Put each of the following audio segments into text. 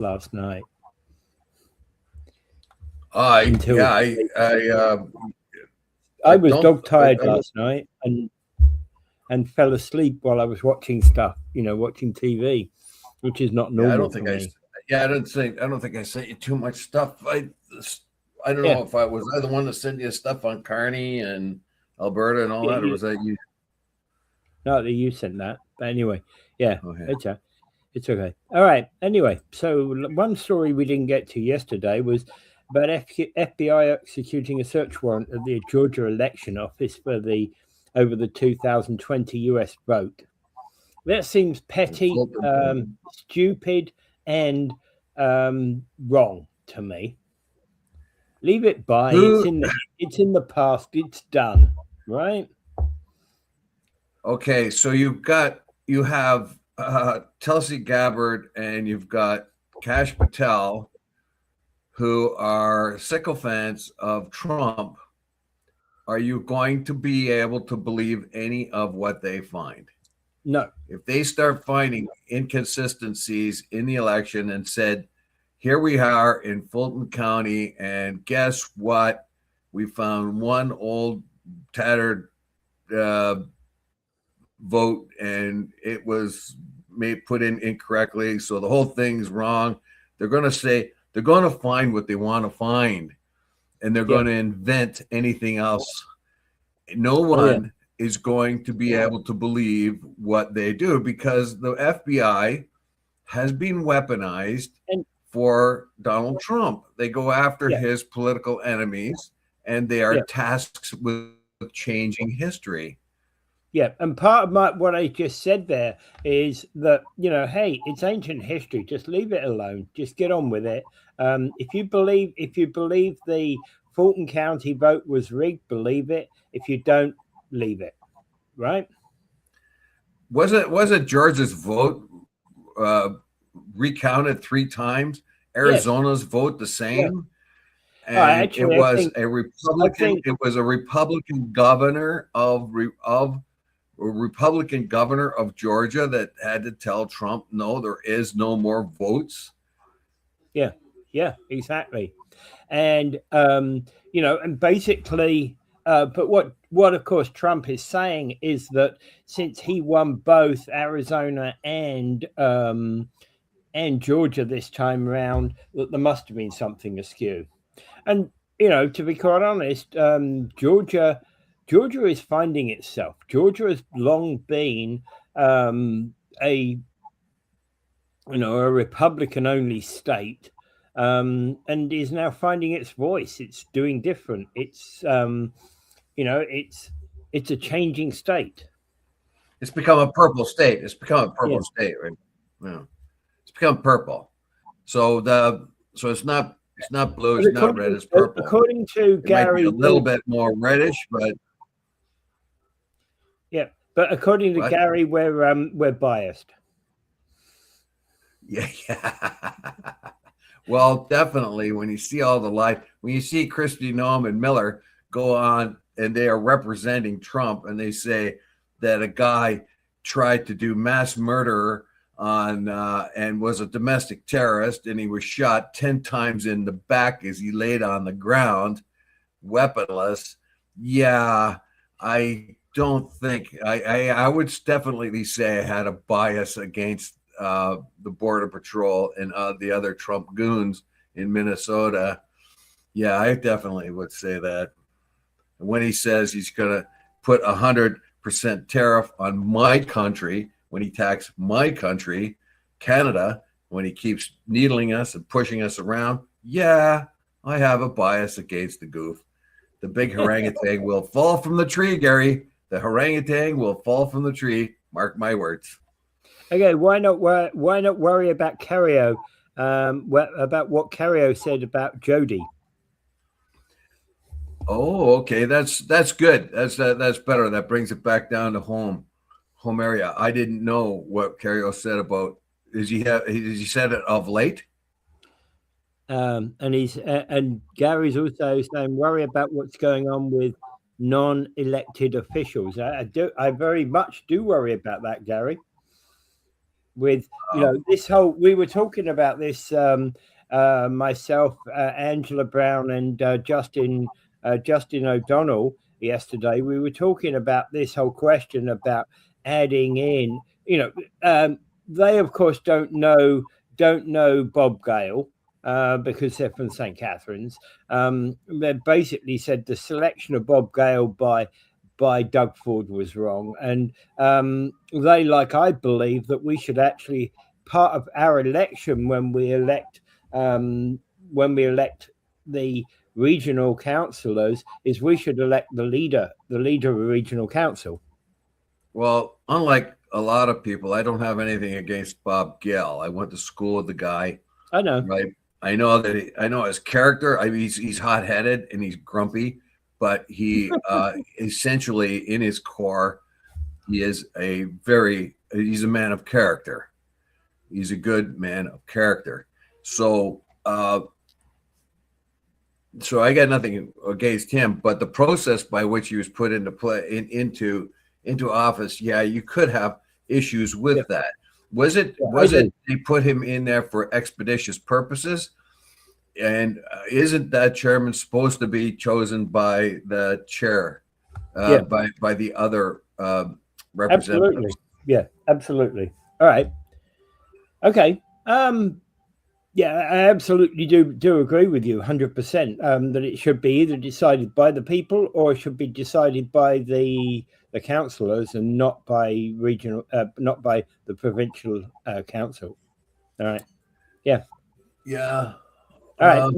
last night. I Until yeah, I I was don't. dog tired last night and fell asleep while I was watching stuff, watching TV, which is not Yeah, I normal don't for think I. me. Yeah, I don't think I sent you too much stuff. I don't Yeah, know if I the one that sent you stuff on Carney and Alberta and all yeah, that, or was that you? not that you sent that, but anyway, yeah, Okay. it's okay. All right. Anyway, so one story we didn't get to yesterday was about FBI executing a search warrant at the Georgia election office for the over the 2020 U.S. vote. That seems petty, stupid, and wrong to me. Leave it by. Who? It's in the past. It's done. Right? Okay, so you have Tulsi Gabbard and you've got Kash Patel, who are sycophants of Trump. Are you going to be able to believe any of what they find? No. If they start finding inconsistencies in the election and said, here we are in Fulton County, and guess what? We found one old tattered vote and it was made put in incorrectly. So the whole thing's wrong. They're going to say, they're going to find what they want to find and they're Yeah. going to invent anything else. No Oh yeah. one is going to be able to believe what they do because the FBI has been weaponized And for Donald Trump. They go after yeah. his political enemies and they are Yeah. tasked with changing history. Yeah, and part of what I just said there is that hey, it's ancient history. Just leave it alone. Just get on with it. If you believe the Fulton County vote was rigged, believe it. If you don't, leave it. Right? Was it Georgia's vote uh, recounted 3 times? Yes. Arizona's vote the Yeah. same, and it Actually, I was think a I Republican. think It was a Republican governor of a Republican governor of Georgia that had to tell Trump, no, there is no more votes. yeah, yeah, exactly. And and basically, but what of course Trump is saying is that since he won both Arizona and Georgia this time around, that there must have been something askew. And to be quite honest, Georgia is finding itself. Georgia has long been a a Republican only state, and is now finding its voice. It's doing different. It's a changing state. It's become a purple state. It's become a Yeah. purple state, right? Yeah. It's become purple. So it's not blue. But It's not red. It's purple. according to It might be a Gary, little bit more reddish, but yeah, but according to what? Gary, we're biased. Yeah, yeah. Well, definitely when you see all the light, when you see Christy Noem and Miller go on and they are representing Trump and they say that a guy tried to do mass murder on and was a domestic terrorist and he was shot 10 times in the back as he laid on the ground, weaponless. Yeah, I don't think I would definitely say I had a bias against the Border Patrol and the other Trump goons in Minnesota. Yeah, I definitely would say that. When he says he's going to put 100% tariff on my country, when he tax my country, Canada, when he keeps needling us and pushing us around, yeah, I have a bias against the goof. The big orangutan will fall from the tree, Gary. The orangutan will fall from the tree. Mark my words. Okay, why not worry about Cario? About what Cario said about Jody. Oh, okay. That's good. That's better. That brings it back down to home area. I didn't know what Cario said about. Is he said it of late? And Gary's also saying worry about what's going on with non-elected officials. I very much do worry about that, Gary. with this whole. We were talking about this myself, Angela Brown, and Justin O'Donnell yesterday. We were talking about this whole question about adding in. They of course don't know Bob Gale. Because they're from St. Catharines, they basically said the selection of Bob Gale by Doug Ford was wrong, and they, like I believe, that we should actually, part of our election when we elect the regional councillors, is we should elect the leader of a regional council. Well, unlike a lot of people, I don't have anything against Bob Gale. I went to school with the guy. I know, right? I know his character. I mean, he's hot-headed and he's grumpy, but he essentially, in his core, he's a man of character. He's a good man of character. So I got nothing against him, but the process by which he was put into office, yeah, you could have issues with that. Was it they put him in there for expeditious purposes? And isn't that chairman supposed to be chosen by the chair, by the other representatives? Absolutely. Yeah, absolutely. All right. Okay. Yeah, I absolutely do agree with you 100%, that it should be either decided by the people or it should be decided by the councillors and not by not by the provincial council. All right. Yeah. Yeah. All right.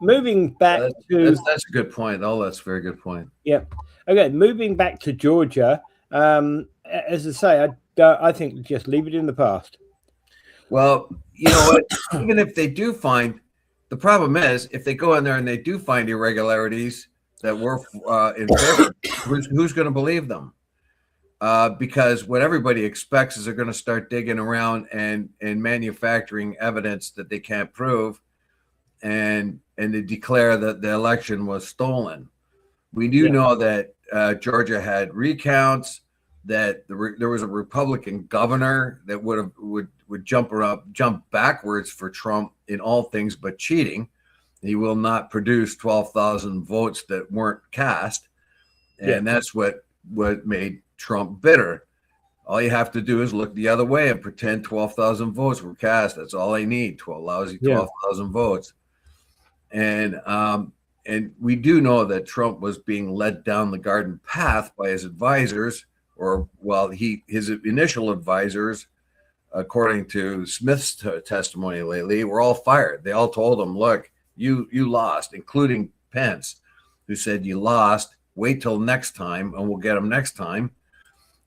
Moving back to that's a good point. Oh, that's a very good point. Yeah. Okay. Moving back to Georgia. As I say, I think just leave it in the past. Well, you know what? Even if they do find, the problem is if they go in there and they do find irregularities that were in favor, who's going to believe them? Because what everybody expects is they're going to start digging around and manufacturing evidence that they can't prove, and they declare that the election was stolen. We do know that Georgia had recounts, that there was a Republican governor that would jump backwards for Trump in all things but cheating. He will not produce 12,000 votes that weren't cast, and that's what made Trump bitter. All you have to do is look the other way and pretend 12,000 votes were cast. That's all they need, 12,000 votes. And we do know that Trump was being led down the garden path by his advisors, his initial advisors, according to Smith's testimony lately, were all fired. They all told him, look, you lost, including Pence, who said you lost, wait till next time and we'll get him next time,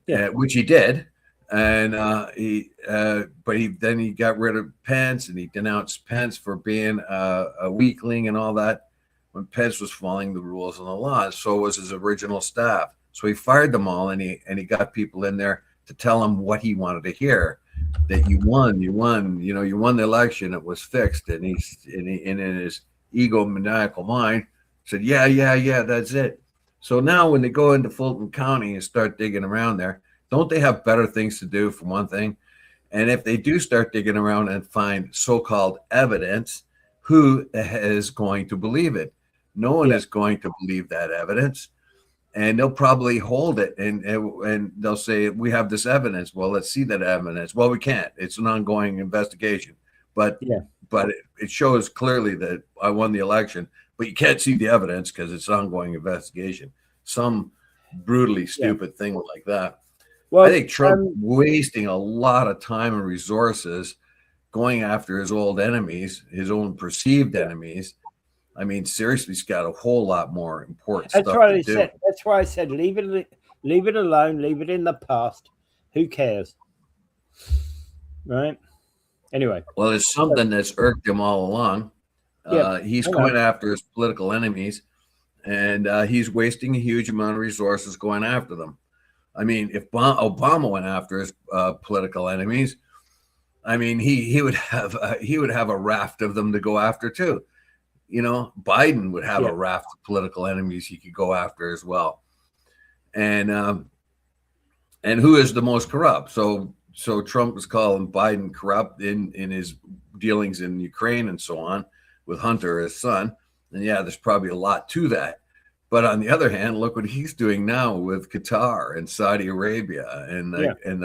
which he did. And then he got rid of Pence, and he denounced Pence for being a weakling and all that when Pence was following the rules and the laws. So was his original staff. So he fired them all, and he got people in there to tell him what he wanted to hear, that you won, you won the election, it was fixed. And in his egomaniacal mind said, yeah, that's it. So now when they go into Fulton County and start digging around there, don't they have better things to do, for one thing? And if they do start digging around and find so-called evidence, who is going to believe it? No one is going to believe that evidence. And they'll probably hold it, and they'll say, we have this evidence. Well, let's see that evidence. Well, we can't. It's an ongoing investigation. But it shows clearly that I won the election. But you can't see the evidence because it's an ongoing investigation. Some brutally stupid thing like that. Well, I think Trump wasting a lot of time and resources going after his old enemies, his own perceived enemies. I mean, seriously, he's got a whole lot more important stuff to do. That's why I said leave it alone, leave it in the past. Who cares? Right? Anyway. Well, it's something that's irked him all along. He's going after his political enemies, and he's wasting a huge amount of resources going after them. I mean, if Obama went after his political enemies, I mean, he would have a raft of them to go after too. You know, Biden would have a raft of political enemies he could go after as well. And who is the most corrupt? So so Trump was calling Biden corrupt in his dealings in Ukraine and so on with Hunter, his son. And yeah, there's probably a lot to that. But on the other hand, look what he's doing now with Qatar and Saudi Arabia and and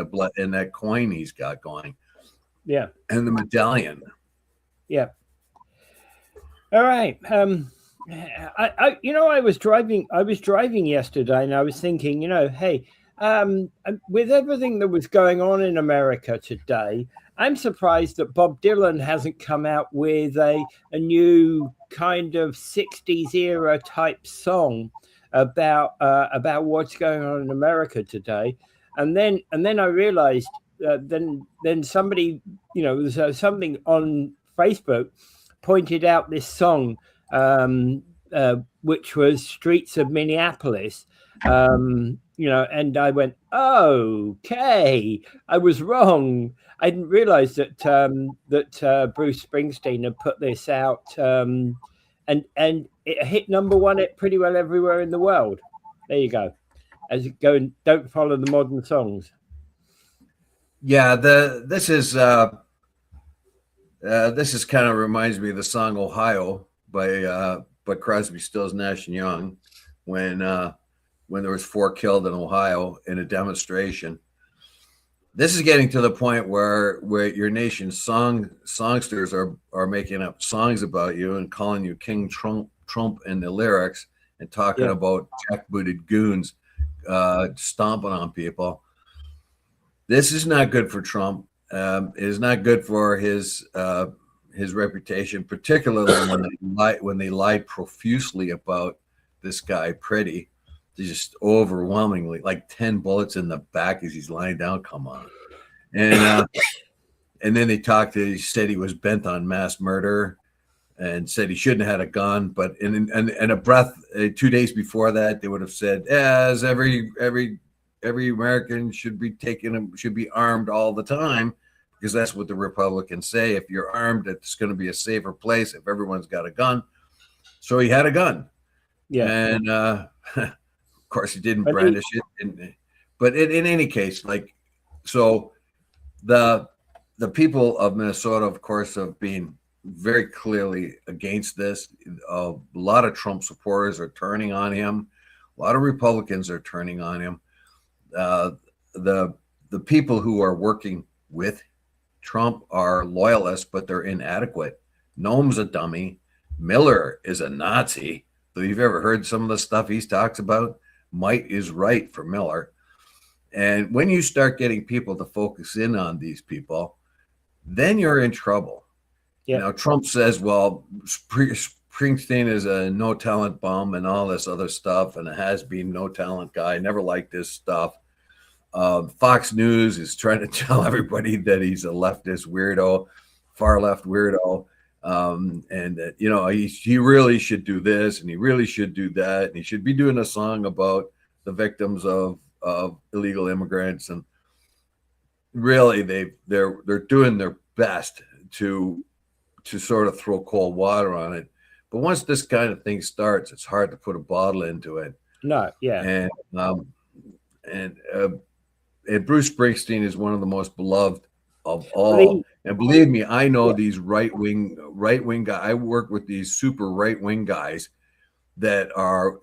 that coin he's got going. Yeah. And the medallion. Yeah. All right. I was driving yesterday, and I was thinking, hey, with everything that was going on in America today, I'm surprised that Bob Dylan hasn't come out with a new kind of 60s era type song about what's going on in America today. And then I realized then somebody, there's something on Facebook pointed out this song, which was Streets of Minneapolis, and I went, okay, I was wrong. I didn't realize that Bruce Springsteen had put this out, and it hit #1 at pretty well everywhere in the world. There you go. As it go, and don't follow the modern songs. Yeah, this is kind of reminds me of the song "Ohio" by Crosby, Stills, Nash and Young, when there was 4 killed in Ohio in a demonstration. This is getting to the point where your nation's songsters are making up songs about you and calling you King Trump in the lyrics and talking about jackbooted goons stomping on people. This is not good for Trump. It is not good for his reputation, particularly when they lied profusely about this guy Pretty. Just overwhelmingly, like 10 bullets in the back as he's lying down. Come on, and then they he said he was bent on mass murder, and said he shouldn't have had a gun. But in a breath, 2 days before that, they would have said, as every American should be armed all the time, because that's what the Republicans say. If you're armed, it's going to be a safer place if everyone's got a gun. So he had a gun. Yeah. And of course he didn't brandish it. But in any case, so the people of Minnesota, of course, have been very clearly against this. A lot of Trump supporters are turning on him. A lot of Republicans are turning on him. The people who are working with Trump are loyalists, but they're inadequate. Noam's a dummy. Miller is a Nazi. Have you ever heard some of the stuff he talks about? Might is right for Miller. And when you start getting people to focus in on these people, then you're in trouble. Yeah. Now, Trump says, well, Springsteen is a no-talent bum and all this other stuff, and a has-been no-talent guy. Never liked this stuff. Fox News is trying to tell everybody that he's a leftist weirdo, far-left weirdo, and that, he really should do this and he really should do that, and he should be doing a song about the victims of illegal immigrants. And really, they're doing their best to sort of throw cold water on it. But once this kind of thing starts, it's hard to put a bottle into it. No, yeah. And Bruce Springsteen is one of the most beloved of all. And believe me, I know these right wing guys. I work with these super right wing guys that are,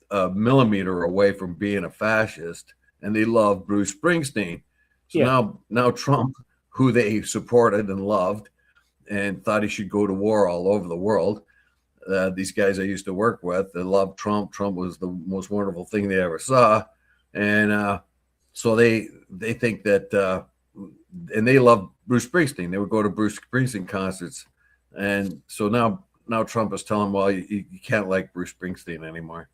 a millimeter away from being a fascist, and they love Bruce Springsteen. So now Trump, who they supported and loved and thought he should go to war all over the world. These guys I used to work with, they loved Trump. Trump was the most wonderful thing they ever saw. And so they think that, and they love Bruce Springsteen. They would go to Bruce Springsteen concerts. And so now Trump is telling them, well, you can't like Bruce Springsteen anymore.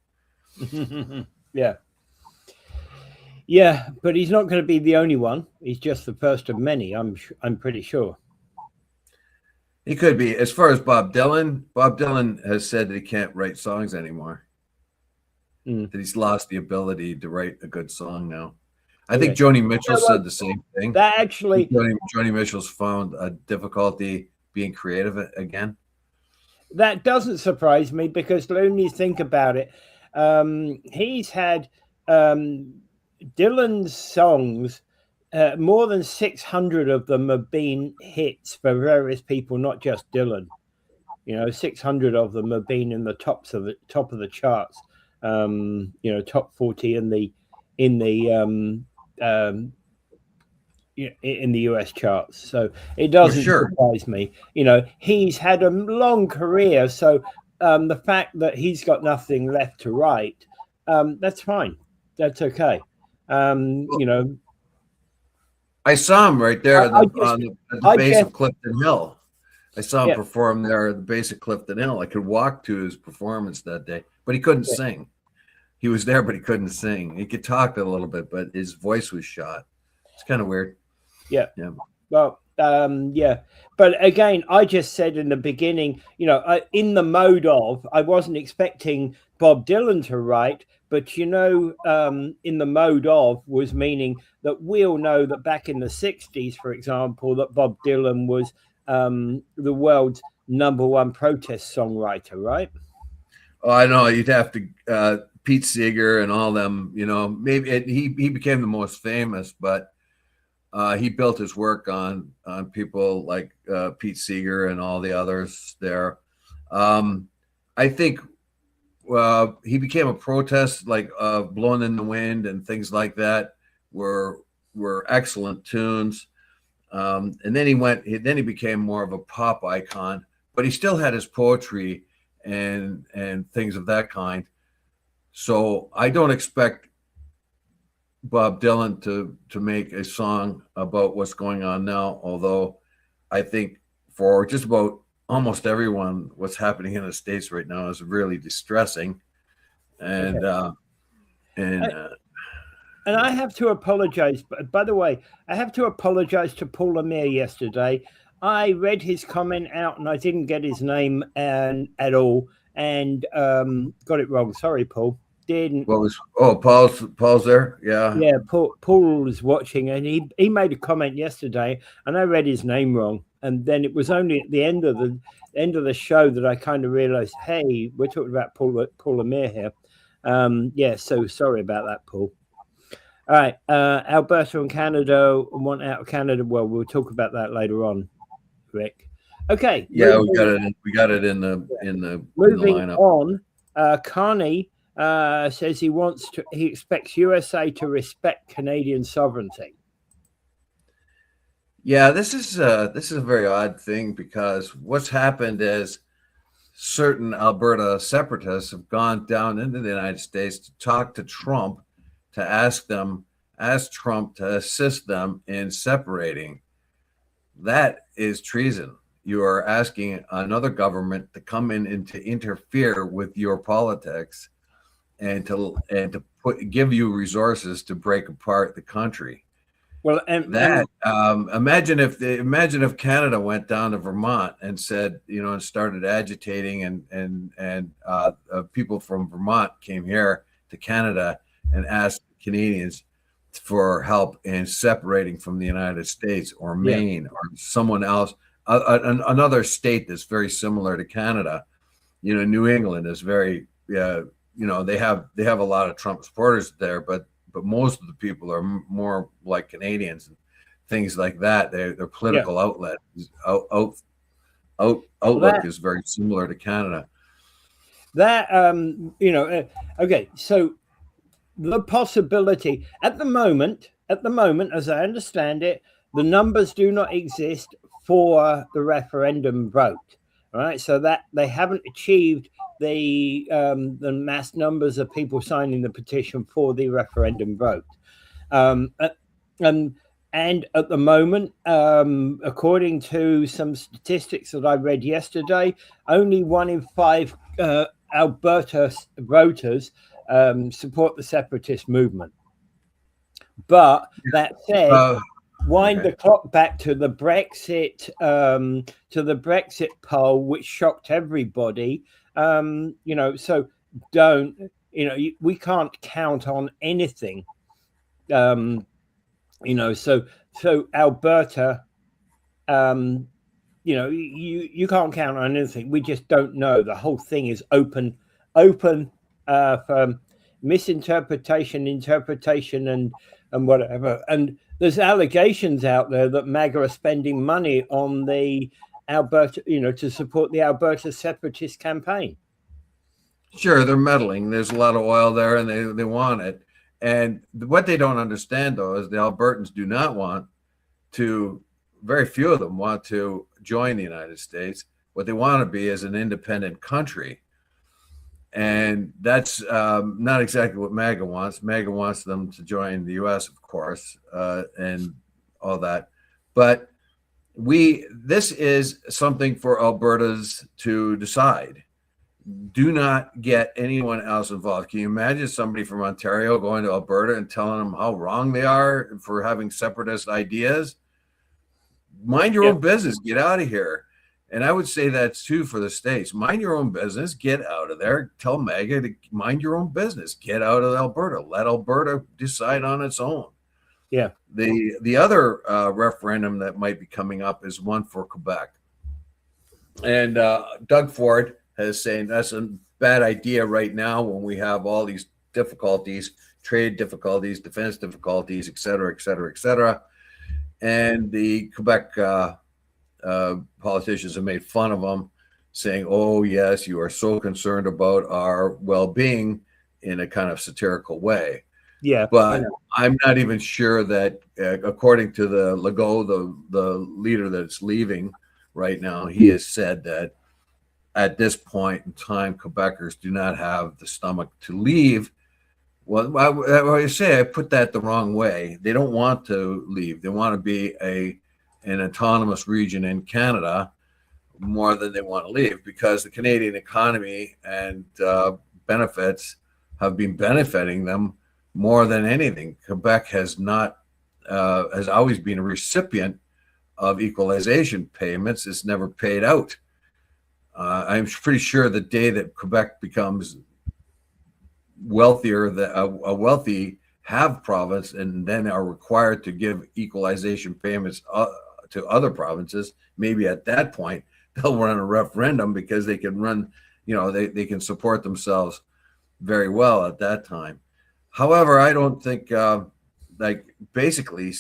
Yeah. Yeah, but he's not going to be the only one. He's just the first of many, I'm pretty sure. He could be. As far as Bob Dylan has said that he can't write songs anymore. That he's lost the ability to write a good song now. I think Joni Mitchell said the same thing. That actually, Joni Mitchell's found a difficulty being creative again. That doesn't surprise me, because when you think about it, he's had Dylan's songs more than 600 of them have been hits for various people, not just Dylan. 600 of them have been in the top of the charts. Top 40 in the in the US charts. So it doesn't surprise me. He's had a long career, so the fact that he's got nothing left to write, that's fine. That's okay. I saw him right there at the base of Clifton Hill. I saw him perform there at the base of Clifton Hill. I could walk to his performance that day, but he couldn't sing. He was there, but he couldn't sing. He could talk a little bit, but his voice was shot. It's kind of weird. Yeah. Well, yeah. But again, I just said in the beginning, in the mode of, I wasn't expecting Bob Dylan to write, but in the mode of was meaning that we all know that back in the 60s, for example, that Bob Dylan was the world's #1 protest songwriter, right? Oh, I know. You'd have to Pete Seeger and all them, maybe he became the most famous, but he built his work on people like Pete Seeger and all the others there. I think he became a protest, like Blowing in the Wind and things like that were excellent tunes. And then he became more of a pop icon, but he still had his poetry and things of that kind. So I don't expect Bob Dylan to make a song about what's going on now, although I think for just about almost everyone, what's happening in the States right now is really distressing. And and I have to apologize. By the way, I have to apologize to Paul Amir yesterday. I read his comment out and I didn't get his name at all and got it wrong. Sorry, Paul. Didn't. Paul's there? Yeah. Yeah, Paul was watching and he made a comment yesterday and I read his name wrong. And then it was only at the end of the show that I kind of realized, hey, we're talking about Paul Amir here. Yeah, so sorry about that, Paul. All right, Alberta and Canada want out of Canada. Well, we'll talk about that later on, Rick. Okay. Yeah, we got it in the lineup. On, Carney says he expects USA to respect Canadian sovereignty. Yeah, this is a very odd thing because what's happened is certain Alberta separatists have gone down into the United States to talk to Trump to ask Trump to assist them in separating. That is treason. You are asking another government to come in and to interfere with your politics and to give you resources to break apart the country. Well, imagine if Canada went down to Vermont and said, and started agitating, and people from Vermont came here to Canada and asked Canadians for help in separating from the United States or Maine or someone else, another state that's very similar to Canada. New England is very, they have a lot of Trump supporters there, but most of the people are more like Canadians and things like that. Their political outlook is very similar to Canada. That okay, so the possibility at the moment, as I understand it, the numbers do not exist for the referendum vote. All right, so that they haven't achieved the mass numbers of people signing the petition for the referendum vote. And at the moment, according to some statistics that I read yesterday, only 1 in 5 Alberta voters support the separatist movement. But that said, wind the clock back to the Brexit poll, which shocked everybody. So we can't count on anything. So Alberta, you can't count on anything. We just don't know. The whole thing is open for misinterpretation, interpretation, and whatever. And there's allegations out there that MAGA are spending money on the Alberta, to support the Alberta separatist campaign. Sure, they're meddling. There's a lot of oil there, and they want it. And what they don't understand, though, is the Albertans do not want to. Very few of them want to join the United States. What they want to be is an independent country. And that's not exactly what MAGA wants. MAGA wants them to join the U.S., of course, and all that. But this is something for Albertans to decide. Do not get anyone else involved. Can you imagine somebody from Ontario going to Alberta and telling them how wrong they are for having separatist ideas? Mind your own business. Get out of here. And I would say that's too for the States. Mind your own business. Get out of there. Tell MAGA to mind your own business. Get out of Alberta. Let Alberta decide on its own. Yeah. The other referendum that might be coming up is one for Quebec. And Doug Ford has saying that's a bad idea right now when we have all these difficulties, trade difficulties, defense difficulties, et cetera, et cetera, et cetera. And the Quebec politicians have made fun of them, saying, oh, yes, you are so concerned about our well-being in a kind of satirical way. Yeah. But I'm not even sure that, according to the Legault, the leader that's leaving right now, he has said that at this point in time, Quebecers do not have the stomach to leave. Well, I say I put that the wrong way. They don't want to leave. They want to be an autonomous region in Canada more than they want to leave, because the Canadian economy and benefits have been benefiting them more than anything. Quebec has always been a recipient of equalization payments. It's never paid out. I'm pretty sure the day that Quebec becomes wealthier, a wealthy have province, and then are required to give equalization payments to other provinces, maybe at that point they'll run a referendum, because they can run, they can support themselves very well at that time. However, I don't think, basically,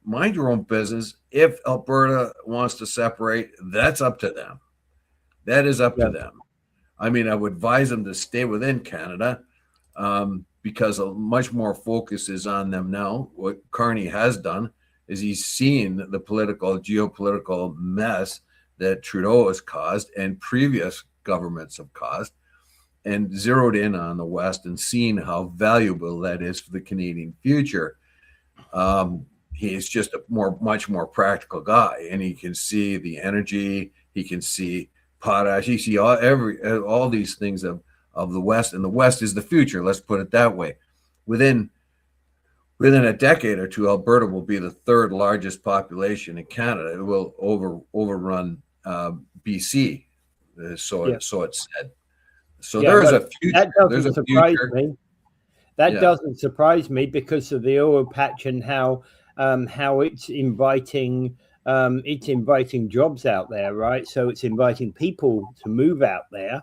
mind your own business. If Alberta wants to separate, that's up to them. That is up to them. I mean, I would advise them to stay within Canada, because much more focus is on them now. What Carney has done is he's seen the geopolitical mess that Trudeau has caused and previous governments have caused, and zeroed in on the West and seen how valuable that is for the Canadian future. He's just a much more practical guy, and he can see the energy. He can see potash. You see all these things of the West, and the West is the future. Let's put it that way. Within a decade or two, Alberta will be the third largest population in Canada. It will overrun BC. So it's said. So there's a future. There's a future. That doesn't surprise me, because of the oil patch and how it's inviting. It's inviting jobs out there, right? So it's inviting people to move out there.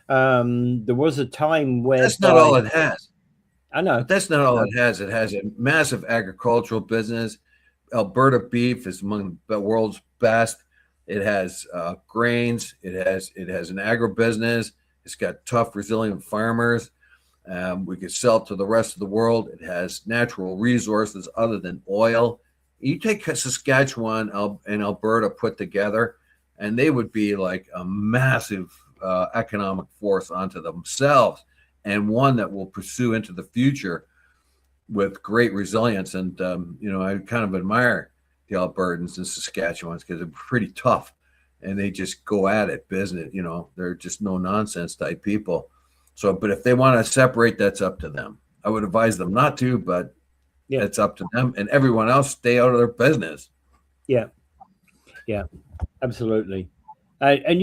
There was a time where that's not all it has. I know. But that's not all it has. It has a massive agricultural business. Alberta beef is among the world's best. It has grains. It has an agribusiness. It's got tough, resilient farmers. We could sell to the rest of the world. It has natural resources other than oil. You take Saskatchewan and Alberta put together, and they would be like a massive economic force unto themselves, and one that will pursue into the future with great resilience. And, I kind of admire the Albertans and Saskatchewans, because they're pretty tough, and they just go at it business. They're just no nonsense type people. So, but if they want to separate, that's up to them. I would advise them not to, but it's up to them, and everyone else stay out of their business. Yeah, absolutely. And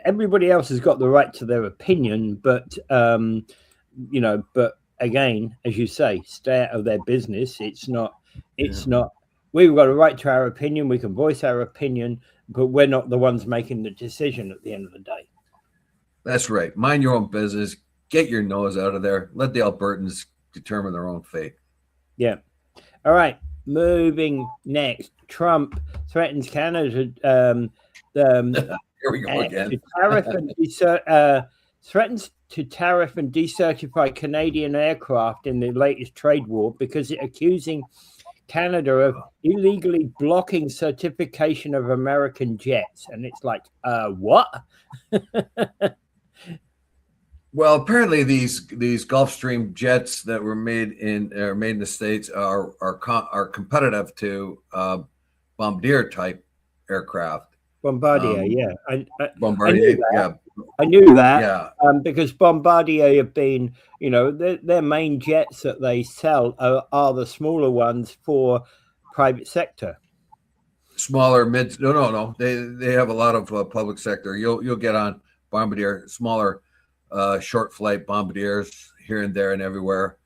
everybody else has got the right to their opinion, but but again, as you say, stay out of their business. It's not. We've got a right to our opinion. We can voice our opinion, but we're not the ones making the decision at the end of the day. That's right. Mind your own business. Get your nose out of there. Let the Albertans determine their own fate. Yeah. All right. moving next. Trump threatens Canada Here we go again. to tariff and threatens to tariff and decertify Canadian aircraft in the latest trade war because it's accusing Canada of illegally blocking certification of American jets. And it's like, what? Well, apparently these Gulfstream jets that were made in the States are competitive to Bombardier type aircraft. Bombardier, Bombardier, I knew that. Yeah. Because Bombardier have been, their main jets that they sell are the smaller ones for private sector. Smaller, mid. No. They have a lot of public sector. You'll get on Bombardier, smaller, short flight Bombardiers here and there and everywhere.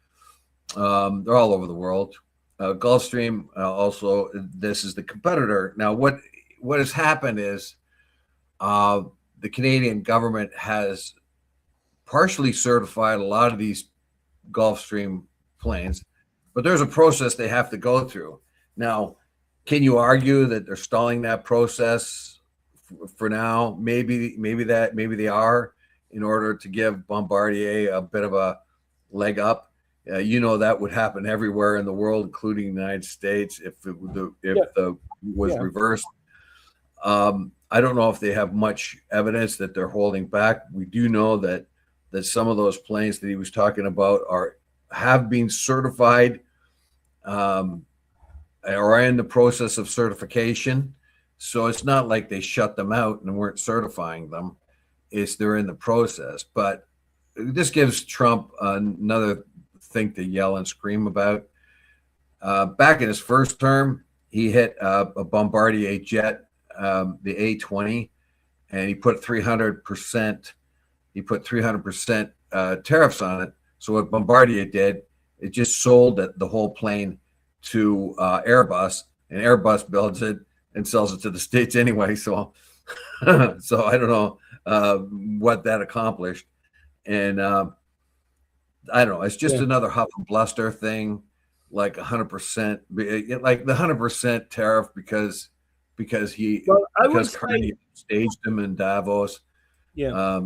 They're all over the world. Gulfstream also. This is the competitor. Now, what has happened is the Canadian government has partially certified a lot of these Gulfstream planes, but there's a process they have to go through. Now, can you argue that they're stalling that process for now? Maybe they are, in order to give Bombardier a bit of a leg up. That would happen everywhere in the world, including the United States, if the was reversed. I don't know if they have much evidence that they're holding back. We do know that some of those planes that he was talking about have been certified, or are in the process of certification. So it's not like they shut them out and weren't certifying them. They're in the process. But this gives Trump another thing to yell and scream about. Back in his first term, he hit a Bombardier jet, the A-20, and he put 300%. He put 300% tariffs on it. So what Bombardier did, it just sold the whole plane to Airbus, and Airbus builds it and sells it to the States anyway. So, so I don't know what that accomplished, and I don't know. It's just another huff and bluster thing, like 100%, like the 100% tariff because Carney staged him in Davos. Yeah.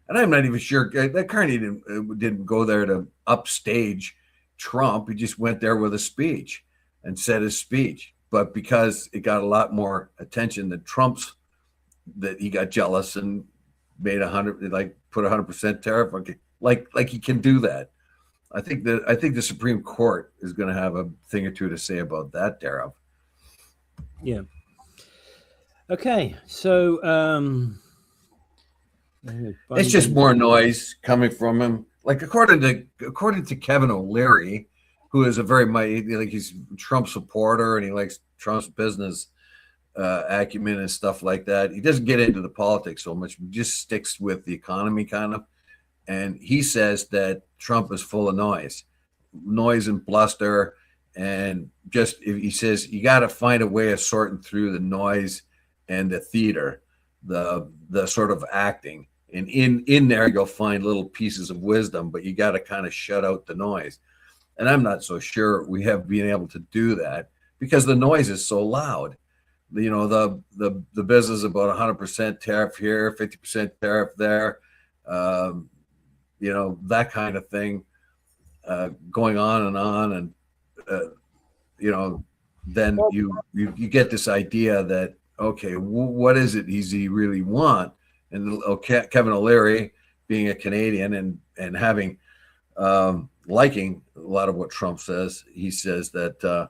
And I'm not even sure that Carney didn't go there to upstage Trump. He just went there with a speech and said his speech. But because it got a lot more attention than Trump's, that he got jealous and made put 100% tariff. Okay, like he can do that. I think the Supreme Court is going to have a thing or two to say about that tariff. Yeah. Okay, so it's just more noise coming from him. Like according to Kevin O'Leary, who is a very he's a Trump supporter and he likes Trump's business acumen and stuff like that. He doesn't get into the politics so much, just sticks with the economy kind of. And he says that Trump is full of noise and bluster, and he says you got to find a way of sorting through the noise and the theater, the sort of acting. And in there, you'll find little pieces of wisdom, but you got to kind of shut out the noise. And I'm not so sure we have been able to do that because the noise is so loud. The business about 100% tariff here, 50% tariff there, that kind of thing, going on, and then you get this idea that, okay, what is it he really want? And Kevin O'Leary, being a Canadian and having liking a lot of what Trump says, he says that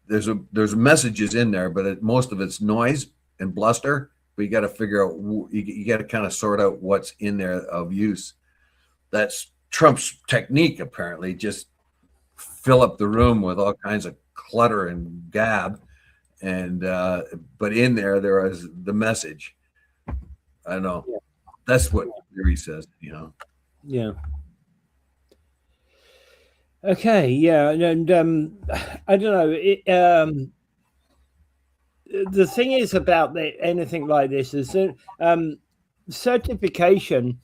there's messages in there, but most of it's noise and bluster. But you got to figure out, you got to kind of sort out what's in there of use. That's Trump's technique, apparently, just fill up the room with all kinds of clutter and gab, and but in there is the message. I don't know. Yeah. That's what Gary says, Yeah. Okay. Yeah. And I don't know. The thing is about anything like this is that certification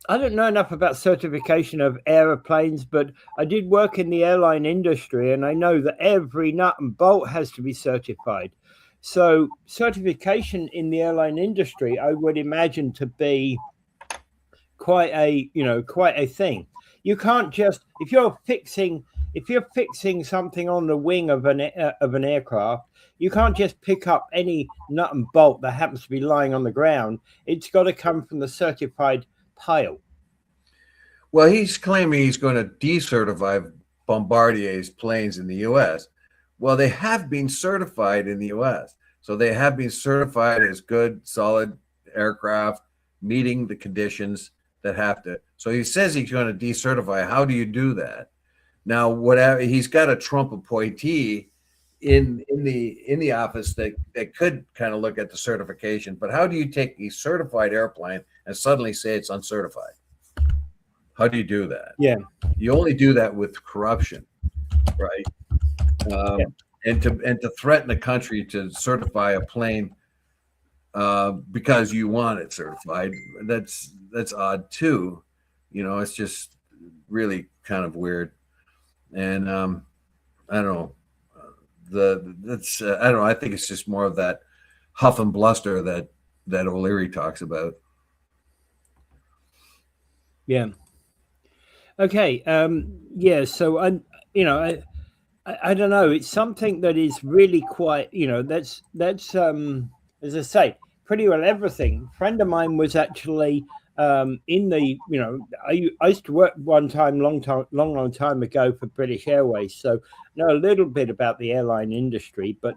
I don't know enough about certification of aeroplanes, but I did work in the airline industry, and I know that every nut and bolt has to be certified. So certification in the airline industry, I would imagine to be quite a thing. You can't just if you're fixing something on the wing of an aircraft, you can't just pick up any nut and bolt that happens to be lying on the ground. It's got to come from the certified pile. Well, he's claiming he's going to decertify Bombardier's planes in the U.S. Well, they have been certified in the U.S., so they have been certified as good, solid aircraft, meeting the conditions that have to. So he says he's going to decertify. How do you do that? Now, whatever he's got a Trump appointee in the office that could kind of look at the certification. But how do you take a certified airplane and suddenly say it's uncertified? How do you do that? Yeah, you only do that with corruption, right? yeah. And to threaten a country to certify a plane because you want it certified, that's odd too. It's just really kind of weird. And I don't know. I don't know. I think it's just more of that huff and bluster that O'Leary talks about. Yeah. Okay. Yeah. So I don't know. It's something that is really quite. That's as I say, pretty well everything. A friend of mine was actually in the. I used to work one time, long time ago for British Airways, so know a little bit about the airline industry, but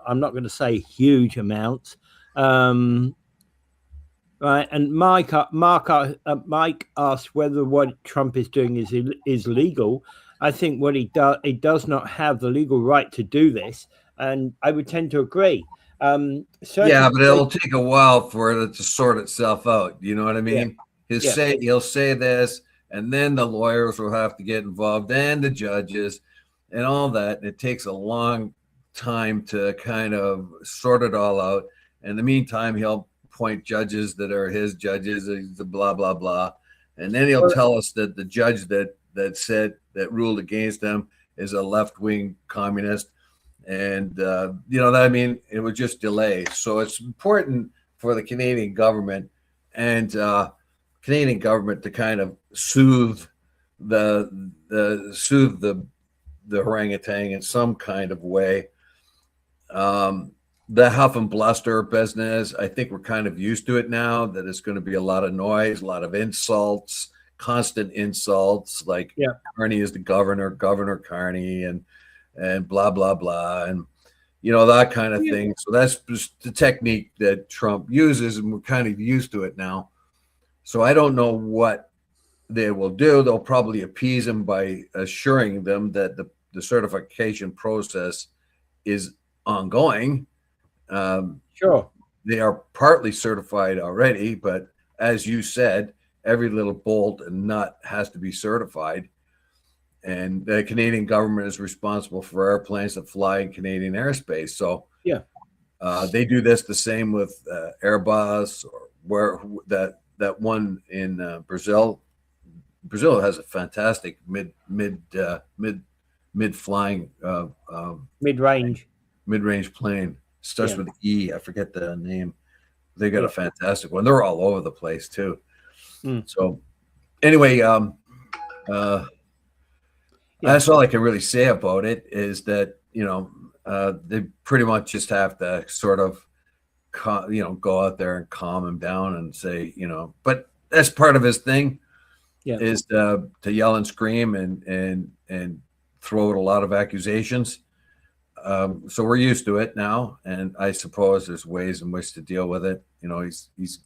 I'm not going to say huge amounts. Right, and Mike asked whether what Trump is doing is legal. I think what he does not have the legal right to do this, and I would tend to agree. Yeah, but it'll take a while for it to sort itself out. You know what I mean? Yeah. He'll say this, and then the lawyers will have to get involved, and the judges, and all that. And it takes a long time to kind of sort it all out. In the meantime, he'll appoint judges that are his judges, blah blah blah, and then he'll tell us that the judge that ruled against them is a left-wing communist. And I mean, it would just delay. So it's important for the Canadian government to kind of soothe the orangutan in some kind of way. The huff and bluster business, I think we're kind of used to it now, that it's going to be a lot of noise, a lot of insults, constant insults, like Carney is the governor Carney, and blah blah blah, and that kind of thing. So that's just the technique that Trump uses, and we're kind of used to it now. So I don't know what they will do. They'll probably appease him by assuring them that the certification process is ongoing. Sure, they are partly certified already, but as you said, every little bolt and nut has to be certified. And the Canadian government is responsible for airplanes that fly in Canadian airspace. So they do this the same with Airbus, or where that one in Brazil. Brazil has a fantastic mid flying mid-range plane. Starts with E. I forget the name. They got a fantastic one. They're all over the place too. So anyway, that's all I can really say about it, is that they pretty much just have to sort of go out there and calm him down and say, but that's part of his thing, is to yell and scream and throw out a lot of accusations. So we're used to it now, and I suppose there's ways in which to deal with it. He's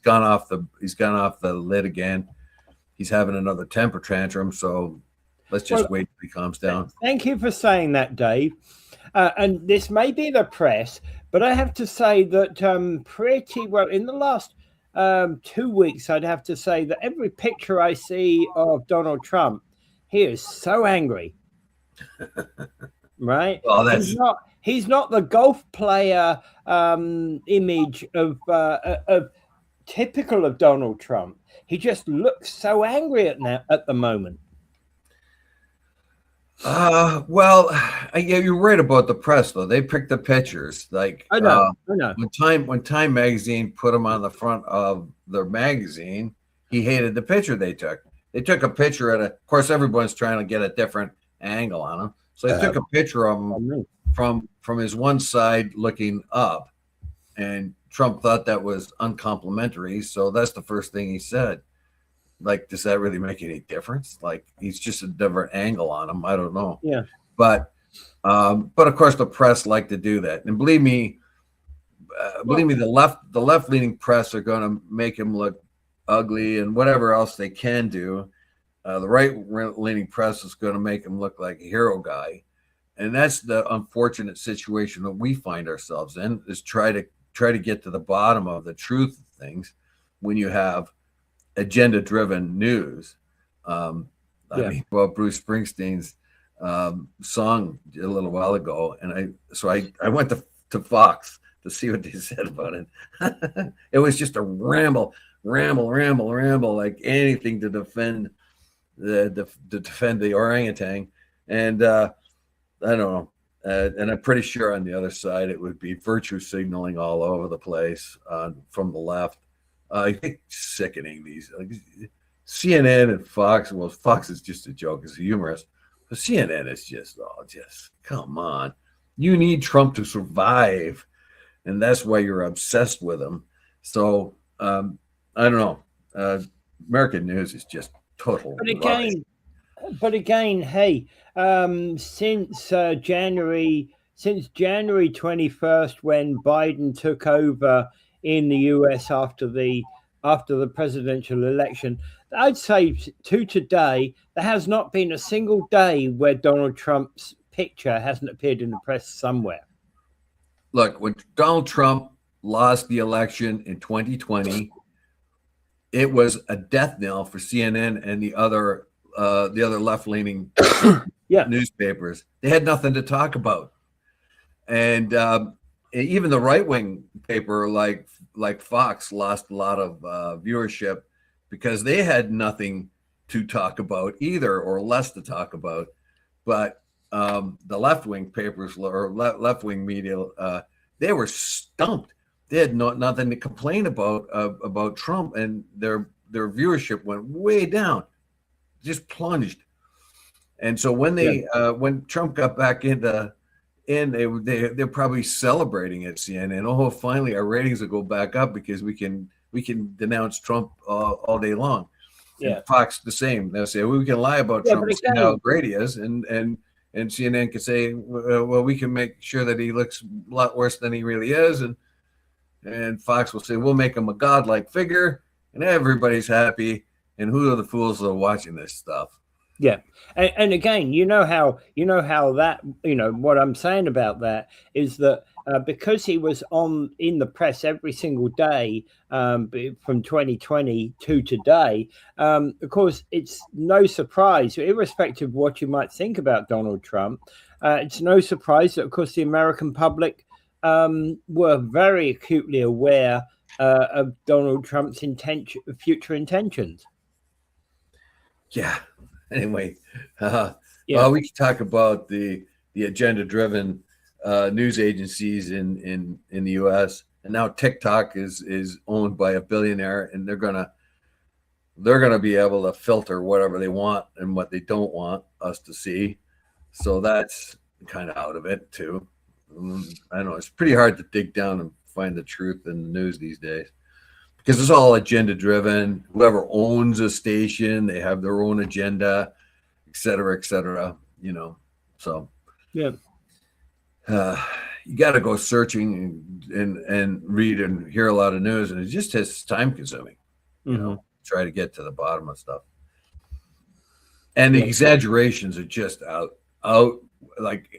gone off the lid again. He's having another temper tantrum, so let's just wait till he calms down. Thank you for saying that, Dave. And this may be the press, but I have to say that pretty well in the last 2 weeks, I'd have to say that every picture I see of Donald Trump, he is so angry. Right? Well, he's not the golf player image of typical of Donald Trump. He just looks so angry at the moment. Well, yeah, you're right about the press though. They picked the pictures. Like, I know. when Time magazine put him on the front of their magazine, he hated the picture they took. They took a picture of course, everyone's trying to get a different angle on him. So they took a picture of him from his one side looking up, and Trump thought that was uncomplimentary. So that's the first thing he said. Like, does that really make any difference? Like, he's just a different angle on him. I don't know. Yeah. But of course the press like to do that. And believe me, the left leaning press are going to make him look ugly and whatever else they can do. The right leaning press is going to make him look like a hero guy. And that's the unfortunate situation that we find ourselves in, is try to get to the bottom of the truth of things when you have agenda-driven news. I mean, well, Bruce Springsteen's song a little while ago, and I went to Fox to see what they said about it. It was just a ramble, like anything to defend the orangutan, and I don't know. And I'm pretty sure on the other side it would be virtue signaling all over the place from the left. I think sickening these CNN and Fox. Well, Fox is just a joke; it's humorous. But CNN is just come on. You need Trump to survive, and that's why you're obsessed with him. So I don't know. American news is just total. But again, hey, since January 21st, when Biden took over in the US after the presidential election, I'd say to today, there has not been a single day where Donald Trump's picture hasn't appeared in the press somewhere. Look, when Donald Trump lost the election in 2020, it was a death knell for CNN and the other left-leaning newspapers. They had nothing to talk about, and even the right-wing paper like Fox lost a lot of viewership because they had nothing to talk about either, or less to talk about. But the left-wing papers or left-wing media, they were stumped. They had nothing to complain about Trump, and their viewership went way down, just plunged. And so when Trump got back they're probably celebrating at CNN. Oh, finally our ratings will go back up because we can denounce Trump all day long. Yeah. And Fox the same. They'll say, well, we can lie about Trump and see how great he is, and CNN can say, well, we can make sure that he looks a lot worse than he really is, and Fox will say, we'll make him a godlike figure, and everybody's happy. And who are the fools that are watching this stuff? Yeah. And again, you know how that, what I'm saying about that is that because he was in the press every single day from 2020 to today, of course, it's no surprise, irrespective of what you might think about Donald Trump, it's no surprise that, of course, the American public were very acutely aware of Donald Trump's future intentions. Yeah. Anyway, we can talk about the agenda-driven news agencies in the U.S. And now TikTok is owned by a billionaire, and they're gonna be able to filter whatever they want and what they don't want us to see. So that's kind of out of it too. I don't know. It's pretty hard to dig down and find the truth in the news these days, because it's all agenda driven. Whoever owns a station, they have their own agenda, et cetera, So yeah, you got to go searching and read and hear a lot of news, and it just is time consuming. Try to get to the bottom of stuff, and the exaggerations are just out. Like,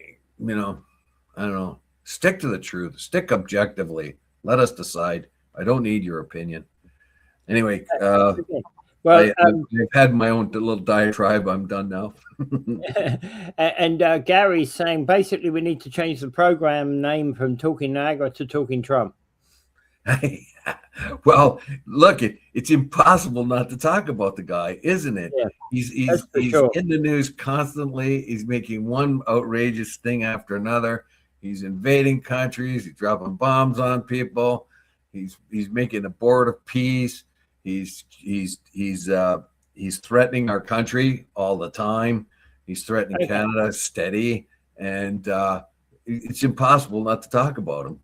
I don't know. Stick to the truth. Stick objectively. Let us decide. I don't need your opinion. Anyway, well, I've had my own little diatribe. I'm done now. And Gary's saying basically we need to change the program name from Talking Niagara to Talking Trump. Well, look, it's impossible not to talk about the guy, isn't it? Yeah, He's that's for he's sure. in the news constantly. He's making one outrageous thing after another. He's invading countries. He's dropping bombs on people. He's making a board of peace. He's threatening our country all the time. He's threatening Okay. Canada steady, and it's impossible not to talk about him.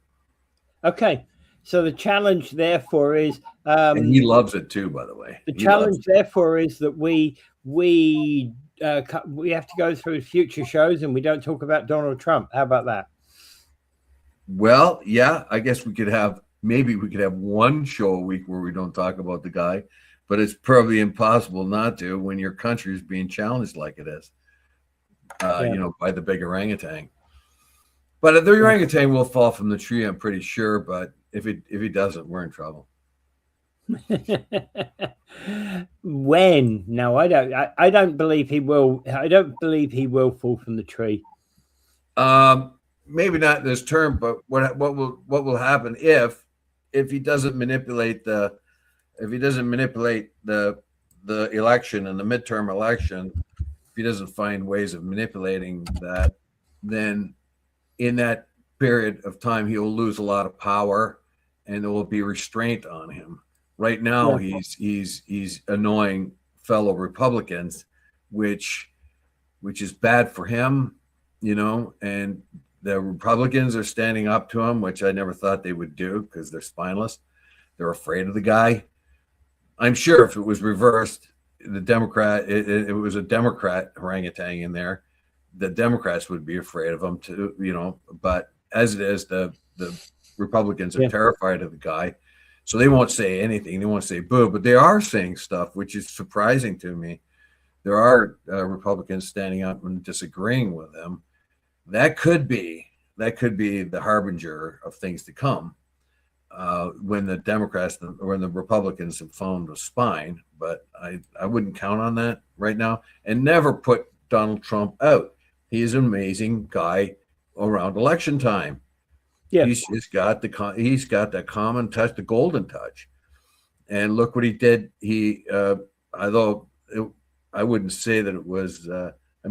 Okay. So the challenge, therefore, is And he loves it too, by the way. the He loves challenge, therefore, is that we have to go through future shows and we don't talk about Donald Trump. How about that? Well, yeah, I guess we could have one show a week where we don't talk about the guy, but it's probably impossible not to when your country is being challenged like it is, by the big orangutan. But the orangutan will fall from the tree, I'm pretty sure. But if he doesn't, we're in trouble. When? No, I don't believe he will. I don't believe he will fall from the tree. Maybe not in this term, but what will happen if he doesn't manipulate the election and the midterm election, if he doesn't find ways of manipulating that, then in that period of time he'll lose a lot of power and there will be restraint on him. Right now, he's annoying fellow Republicans, which is bad for him, and the Republicans are standing up to him, which I never thought they would do because they're spineless. They're afraid of the guy. I'm sure if it was reversed, it was a Democrat orangutan in there, the Democrats would be afraid of him too, but as it is, the Republicans are terrified of the guy. So they won't say anything. They won't say boo, but they are saying stuff, which is surprising to me. There are Republicans standing up and disagreeing with him. That could be the harbinger of things to come when the Republicans have found a spine. But I wouldn't count on that right now, and never put Donald Trump out. He's an amazing guy around election time. Yeah, he's got that common touch, the golden touch, and look what he did. Although I wouldn't say that it was.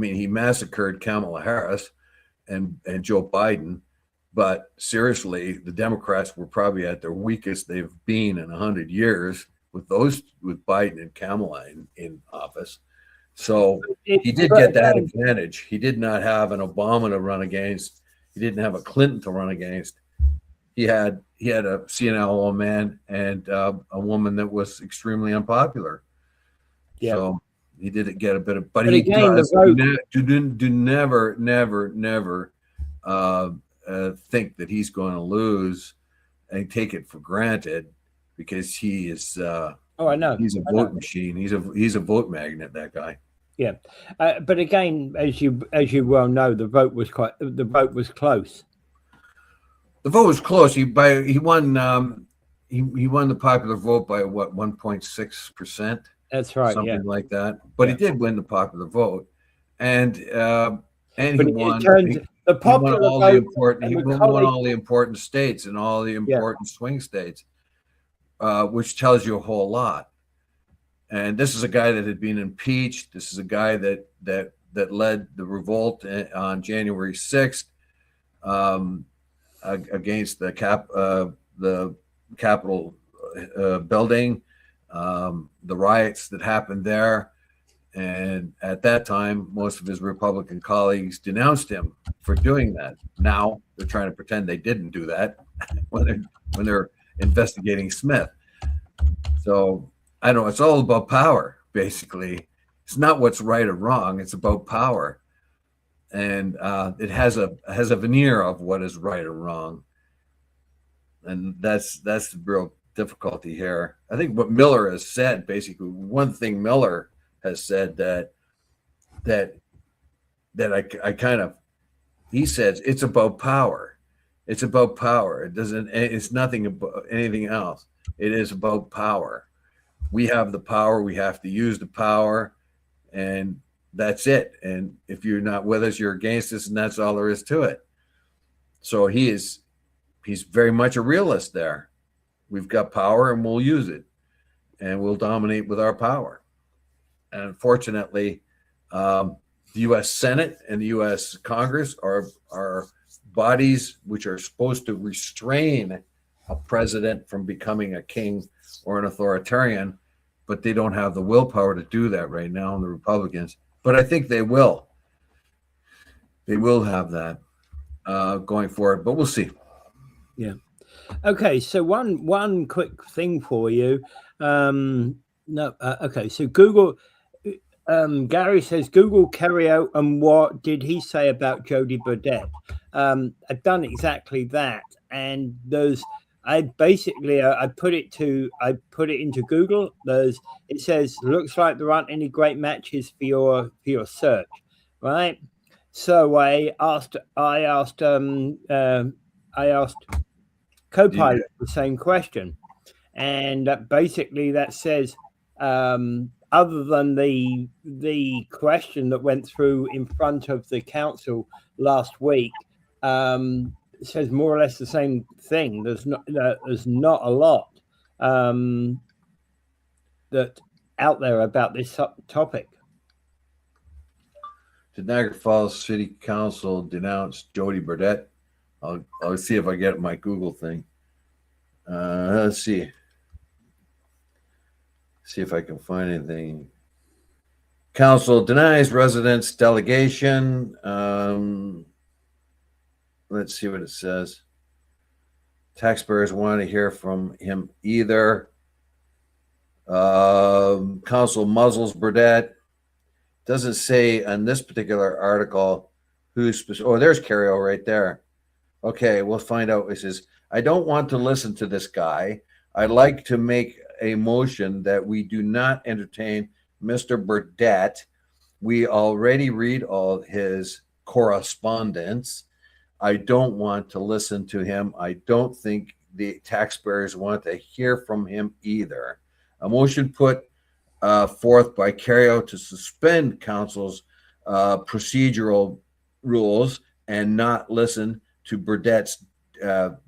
He massacred Kamala Harris and Joe Biden, but seriously, the Democrats were probably at their weakest they've been in 100 years with Biden and Kamala in office. So he did get that advantage. He did not have an Obama to run against. He didn't have a Clinton to run against. He had a senile old man and a woman that was extremely unpopular. Yeah. So he did get a bit of, but he again, do never think that he's going to lose and take it for granted, because he is. I know he's a vote machine. He's a vote magnet. That guy. Yeah, but again, as you well know, the vote was close. The vote was close. He won. He won the popular vote by what, 1.6%. That's right, something like that. But he did win the popular vote, and he won. He won all the important states and all the important swing states, which tells you a whole lot. And this is a guy that had been impeached. This is a guy that led the revolt on January 6th against the Capitol building, the riots that happened there. And at that time, most of his Republican colleagues denounced him for doing that. Now they're trying to pretend they didn't do that when they're investigating Smith. So I don't know. It's all about power, basically. It's not what's right or wrong. It's about power, and it has a veneer of what is right or wrong, and that's the real difficulty here. I think what Miller has said, basically, one thing Miller has said that I kind of, he says it's about power. It's about power. It's nothing about anything else. It is about power. We have the power. We have to use the power, and that's it. And if you're not with us, you're against us, and that's all there is to it. So he's very much a realist there. we've got power and we'll use it, and we'll dominate with our power. And unfortunately, the U.S. Senate and the U.S. Congress are bodies which are supposed to restrain a president from becoming a king or an authoritarian, but they don't have the willpower to do that right now, the Republicans. But I think they will. They will have that going forward, but we'll see. Yeah. Okay. So one quick thing for you. Okay. So Google. Gary says Google carry out, and what did he say about Jody Burdett? I've done exactly that, and I basically I put it into Google. It says looks like there aren't any great matches for your search, right? So I asked Copilot the same question, and basically that says other than the question that went through in front of the council last week, it says more or less the same thing. There's not a lot that out there about this topic. Did Niagara Falls City Council denounce Jody Burdett? I'll see if I get my Google thing. Let's see. See if I can find anything. Council denies residents delegation. Let's see what it says. Taxpayers want to hear from him either. Council muzzles Burdett. Doesn't say on this particular article who's specific. Oh, there's Cario right there. Okay, we'll find out. It says, I don't want to listen to this guy. I'd like to make a motion that we do not entertain Mr. Burdett. We already read all his correspondence. I don't want to listen to him. I don't think the taxpayers want to hear from him either. A motion put forth by Cario to suspend council's procedural rules and not listen to Burdett's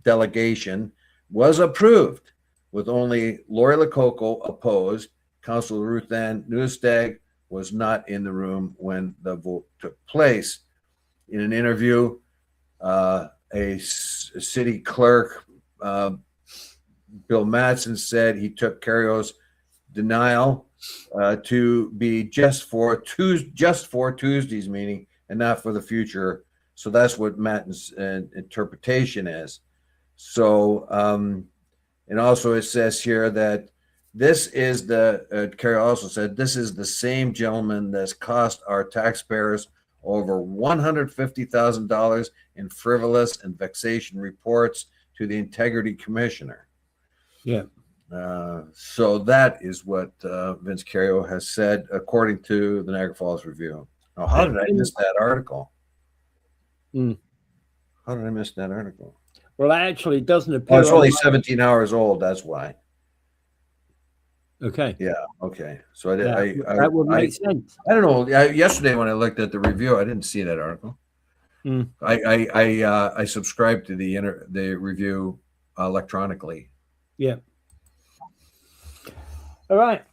delegation was approved, with only Lori Lococo opposed. Councilor Ruth Ann Newstag was not in the room when the vote took place. In an interview, a city clerk, Bill Mattson, said he took Cario's denial to be just for Tuesday's meeting and not for the future. So that's what Matton's interpretation is. So, and also it says here that this is Cario also said, this is the same gentleman that's cost our taxpayers over $150,000 in frivolous and vexation reports to the Integrity Commissioner. Yeah. So that is what Vince Cario has said, according to the Niagara Falls Review. Now, how did I miss that article? How did I miss that article? Well, actually, it doesn't appear. Oh, it's only 17 hours old. That's why. Okay. Yeah. Okay. So that would make sense. I don't know. Yesterday when I looked at the review, I didn't see that article. I subscribed to the review electronically. Yeah. All right.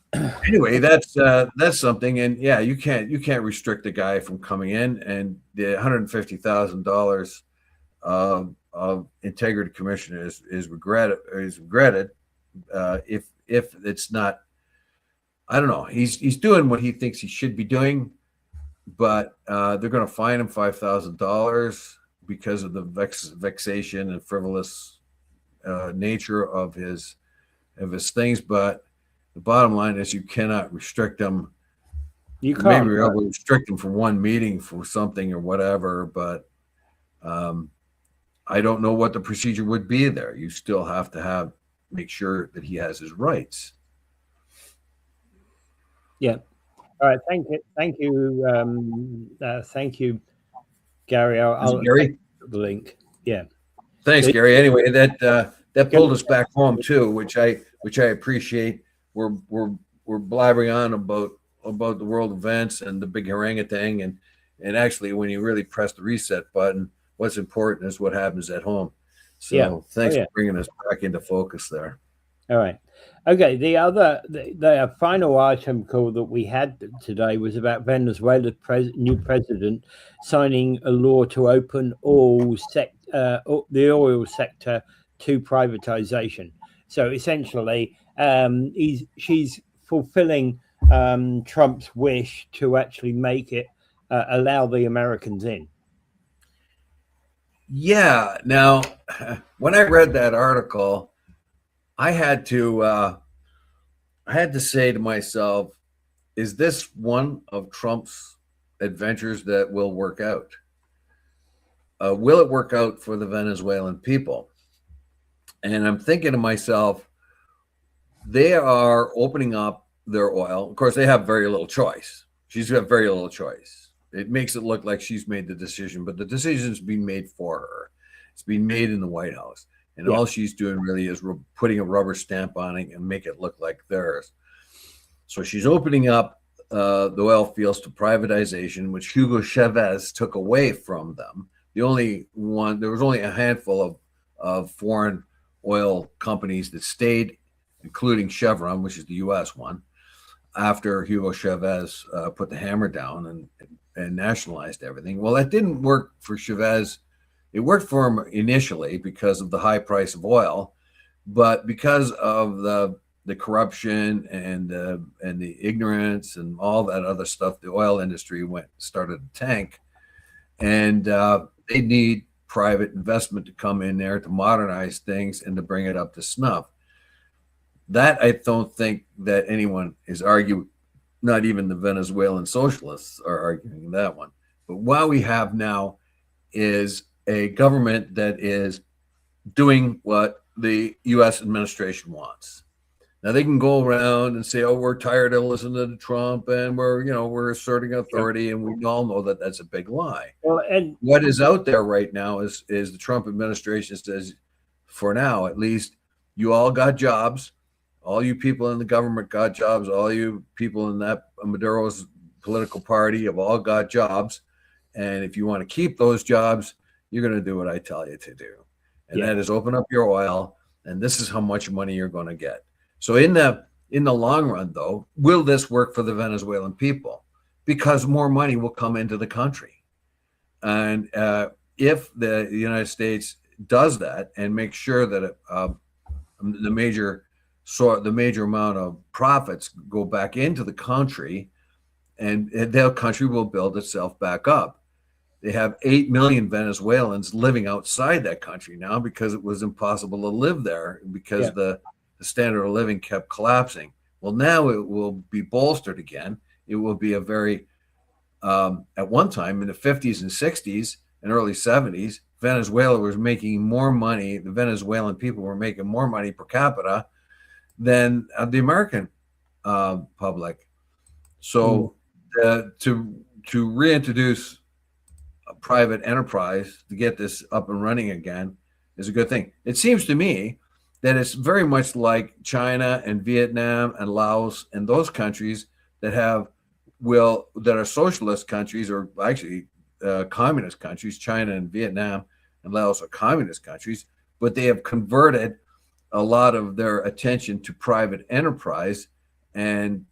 Anyway, that's something, and yeah, you can't restrict a guy from coming in, and the $150,000 of Integrity Commission is regretted if it's not. I don't know. He's doing what he thinks he should be doing, but they're going to fine him $5,000 because of the vexation and frivolous nature of his things. But the bottom line is you cannot restrict them. You can't. Maybe you're able to restrict them from one meeting for something or whatever, but I don't know what the procedure would be there. You still have to make sure that he has his rights. Yeah. All right. Thank you. Thank you, Gary. I'll Gary? The link. Yeah. Thanks, Gary. Anyway, that pulled us back home too, which I appreciate. We're blabbering on about the world events and the big orangutan, and actually, when you really press the reset button, what's important is what happens at home. So thanks for bringing us back into focus there. All right. Okay. The final item call that we had today was about Venezuela's new president signing a law to open the oil sector to privatization. So essentially, she's fulfilling Trump's wish to actually make it allow the Americans in. Yeah. Now, when I read that article, I had to say to myself, is this one of Trump's adventures that will work out? Will it work out for the Venezuelan people? And I'm thinking to myself, they are opening up their oil. Of course, they have very little choice. She's got very little choice. It makes it look like she's made the decision, but the decision's been made for her. It's been made in the White House. And all she's doing really is putting a rubber stamp on it and make it look like theirs. So she's opening up the oil fields to privatization, which Hugo Chavez took away from them. There was only a handful of foreign oil companies that stayed, including Chevron, which is the U.S. one, after Hugo Chavez put the hammer down and nationalized everything. Well, that didn't work for Chavez. It worked for him initially because of the high price of oil, but because of the corruption and the ignorance and all that other stuff, the oil industry started to tank, and they need private investment to come in there to modernize things and to bring it up to snuff. That I don't think that anyone is arguing, not even the Venezuelan socialists are arguing that one. But what we have now is a government that is doing what the U.S. administration wants. Now they can go around and say, "Oh, we're tired of listening to Trump, and we're asserting authority," and we all know that that's a big lie. Well, and what is out there right now is the Trump administration says, for now at least, you all got jobs. All you people in the government got jobs. All you people in that Maduro's political party have all got jobs. And if you want to keep those jobs, you're going to do what I tell you to do. And that is open up your oil. And this is how much money you're going to get. So in the long run, though, will this work for the Venezuelan people? Because more money will come into the country. And if the United States does that and makes sure that the major amount of profits go back into the country, and the country will build itself back up. They have 8 million Venezuelans living outside that country now because it was impossible to live there because the standard of living kept collapsing. Well, now it will be bolstered again. It will be a very, at one time in the 50s and 60s and early 70s, Venezuela was making more money. The Venezuelan people were making more money per capita than the American public. So to reintroduce a private enterprise to get this up and running again is a good thing. It seems to me that it's very much like China and Vietnam and Laos and those countries that are socialist countries, or actually communist countries. China and Vietnam and Laos are communist countries, but they have converted a lot of their attention to private enterprise, and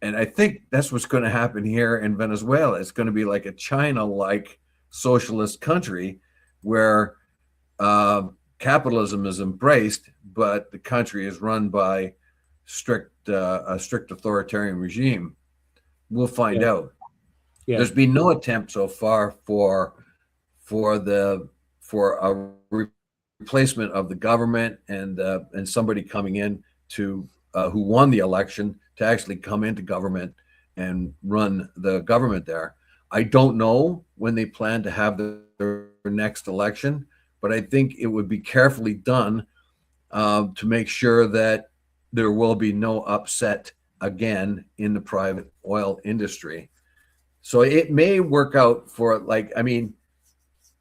I think that's what's going to happen here in Venezuela. It's going to be like a China-like socialist country where capitalism is embraced, but the country is run by a strict authoritarian regime. We'll find out. There's been no attempt so far for a replacement of the government and somebody coming in who won the election to actually come into government and run the government there. I don't know when they plan to have their next election, but I think it would be carefully done to make sure that there will be no upset again in the private oil industry. So it may work out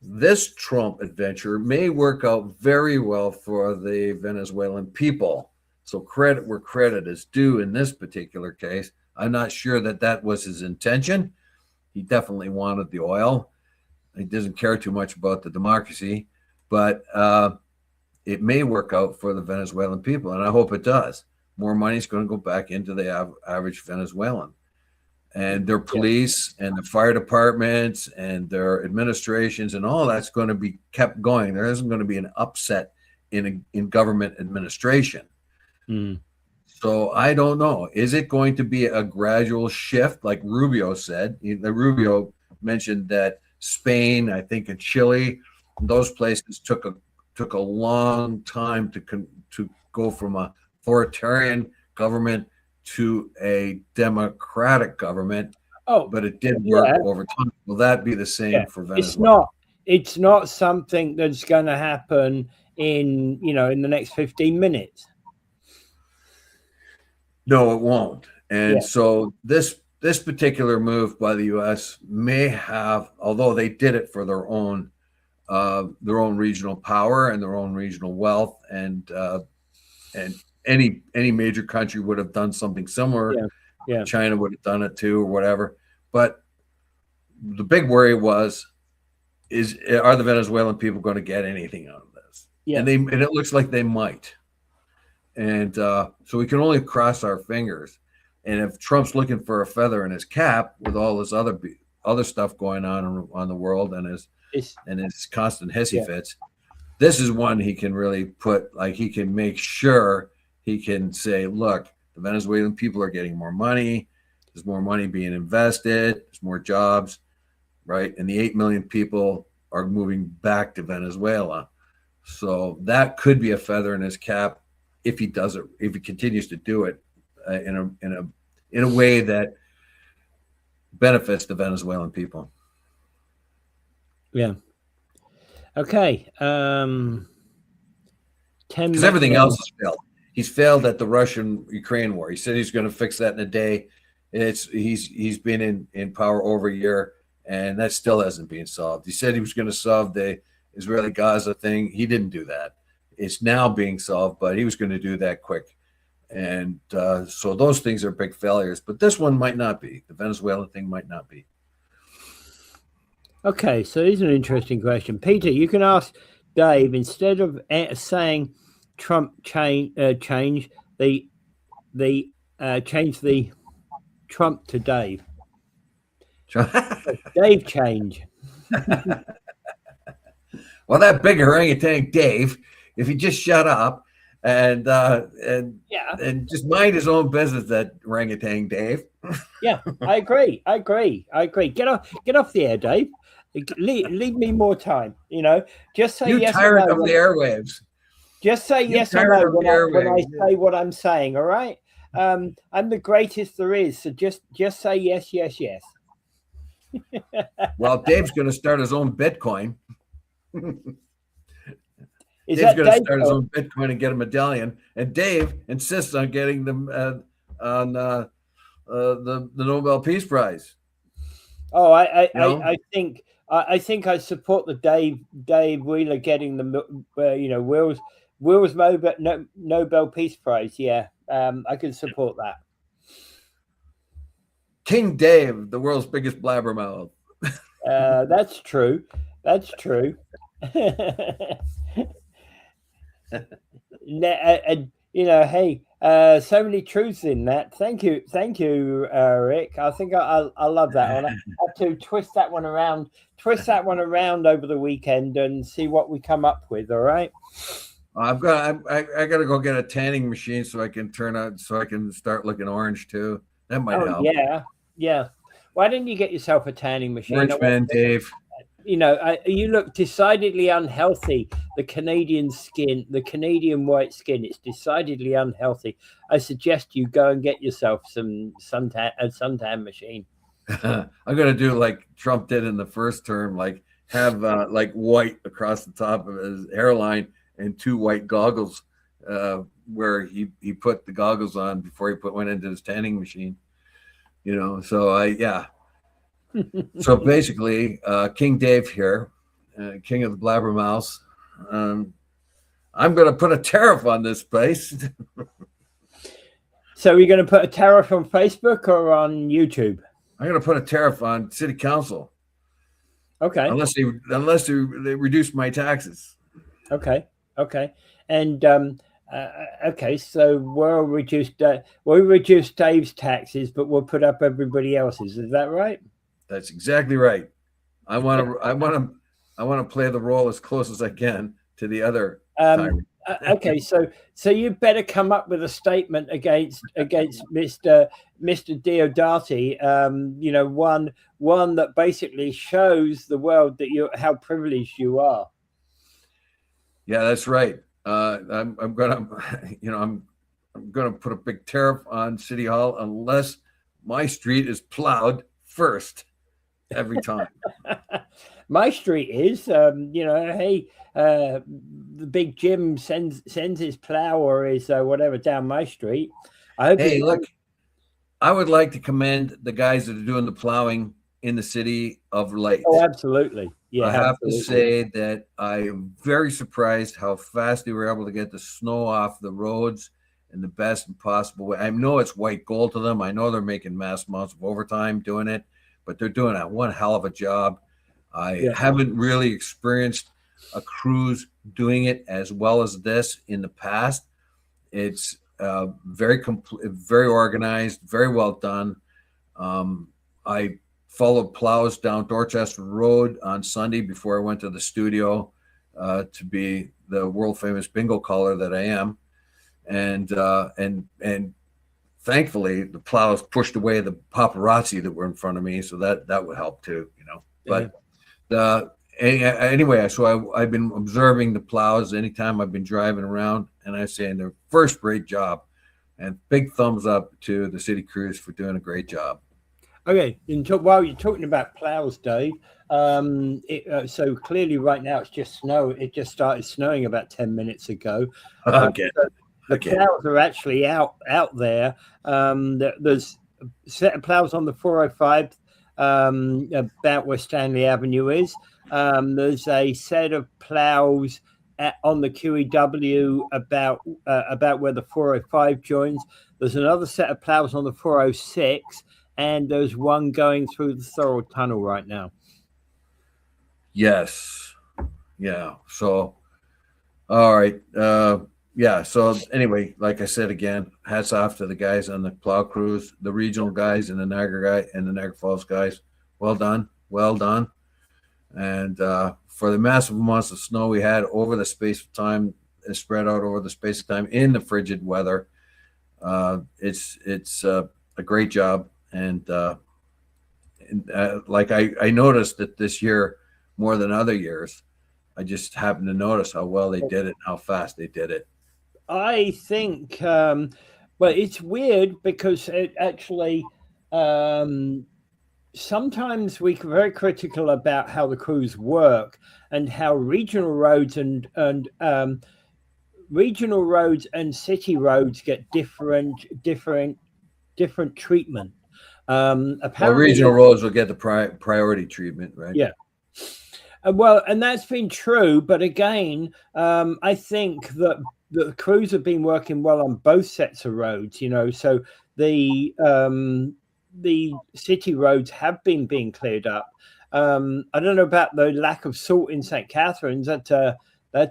this Trump adventure may work out very well for the Venezuelan people. So credit where credit is due in this particular case. I'm not sure that was his intention. He definitely wanted the oil. He doesn't care too much about the democracy, but it may work out for the Venezuelan people, and I hope it does. More money is going to go back into the average Venezuelan, and their police and the fire departments and their administrations and all that's going to be kept going. There isn't going to be an upset in government administration. So I don't know. Is it going to be a gradual shift, like Rubio said? Rubio mentioned that Spain, I think, and Chile, those places took a long time to go from a authoritarian government to a democratic government. But it did work over time. Will that be the same for Venezuela? It's not something that's going to happen in the next 15 minutes. No, it won't. And so this particular move by the U.S. may have, although they did it for their own regional power and their own regional wealth, and any major country would have done something similar. China would have done it too, or whatever. But the big worry are the Venezuelan people going to get anything out of this? And it looks like they might. And so we can only cross our fingers. And if Trump's looking for a feather in his cap with all this other stuff going on the world and his constant hissy fits, this is one he can really put, like, he can make sure he can say, look, the Venezuelan people are getting more money. There's more money being invested. There's more jobs, right? And the 8 million people are moving back to Venezuela. So that could be a feather in his cap if he does it, if he continues to do it in a way that benefits the Venezuelan people. Yeah. Okay. 10 because everything else has failed. He's failed at the Russian-Ukraine war. He said he's going to fix that in a day. He's been in power over a year, and that still hasn't been solved. He said he was going to solve the Israeli-Gaza thing. He didn't do that. It's now being solved, but he was going to do that quick. And so those things are big failures. But this one might not be. The Venezuelan thing might not be. Okay, so here's an interesting question. Peter, you can ask Dave, instead of saying Trump change the Trump to Dave. Dave change. Well, that big orangutan Dave, if he just shut up and just mind his own business, that orangutan Dave. Yeah, I agree. Get off the air, Dave. Leave me more time. Just say yes or no. Tired of the airwaves. Just say yes or no when I say what I'm saying. All right. I'm the greatest there is. So just say yes. Well, Dave's going to start his own Bitcoin. Dave's going to start his own Bitcoin and get a medallion. And Dave insists on getting them on the Nobel Peace Prize. Oh, I think I support the Dave Wheeler getting the Will's Nobel Peace Prize. Yeah, I can support that. King Dave, the world's biggest blabbermouth. That's true. Hey, so many truths in that. Thank you, Rick. I think I love that one. I have to twist that one around over the weekend and see what we come up with. All right. I got to go get a tanning machine so I can start looking orange too. That might help. Yeah. Why didn't you get yourself a tanning machine? Orange man, Dave. You look decidedly unhealthy. The Canadian white skin, it's decidedly unhealthy. I suggest you go and get yourself a suntan machine. I'm going to do like Trump did in the first term, like have like white across the top of his hairline and 2 white goggles where he put the goggles on before he went into his tanning machine. So basically, King Dave here, King of the Blabbermouths. I'm going to put a tariff on this place. So you're going to put a tariff on Facebook or on YouTube? I'm going to put a tariff on City Council. Okay. Unless they reduce my taxes. Okay. And okay, so we'll reduce Dave's taxes, but we'll put up everybody else's. Is that right? That's exactly right. I want to play the role as close as I can to the other time. Okay, so you better come up with a statement against Mr. Diodati. One that basically shows the world that how privileged you are. Yeah, that's right. I'm gonna, I'm gonna put a big tariff on City Hall unless my street is plowed first every time. My street is, hey, the big Jim sends his plow or his whatever down my street. Hey, look, I would like to commend the guys that are doing the plowing in the city of Leyte. Oh, absolutely. Yeah, I have to say that I am very surprised how fast they were able to get the snow off the roads in the best possible way. I know it's white gold to them. I know they're making mass amounts of overtime doing it, but they're doing one hell of a job. I haven't really experienced a cruise doing it as well as this in the past. It's very complete, very organized, very well done. I followed plows down Dorchester Road on Sunday before I went to the studio to be the world famous bingo caller that I am, and thankfully the plows pushed away the paparazzi that were in front of me, so that would help too, But anyway, so I've been observing the plows anytime I've been driving around, and I say they're first rate job, and big thumbs up to the city crews for doing a great job. Okay, while you're talking about plows, Dave, so clearly right now it's just snow. It just started snowing about 10 minutes ago. Okay. The plows are actually out there. There's a set of plows on the 405 about where Stanley Avenue is. There's a set of plows on the QEW about where the 405 joins. There's another set of plows on the 406. And there's one going through the Thorold Tunnel right now. Yes. Yeah. So, all right. Yeah. So anyway, like I said, again, hats off to the guys on the plow crews, the regional guys and the Niagara guy and the Niagara Falls guys. Well done. Well done. And for the massive amounts of snow we had over the space of time, spread out over the space of time in the frigid weather, it's a great job. And like I noticed that this year more than other years, I just happened to notice how well they did it, how fast they did it. I think, well, it's weird because it actually, sometimes we're very critical about how the crews work and how regional roads and city roads get different treatment. Apparently, regional roads will get the priority treatment, right? Yeah. Well, and that's been true, but again, I think that the crews have been working well on both sets of roads. So the city roads have been being cleared up. I don't know about the lack of salt in St. Catharines. That's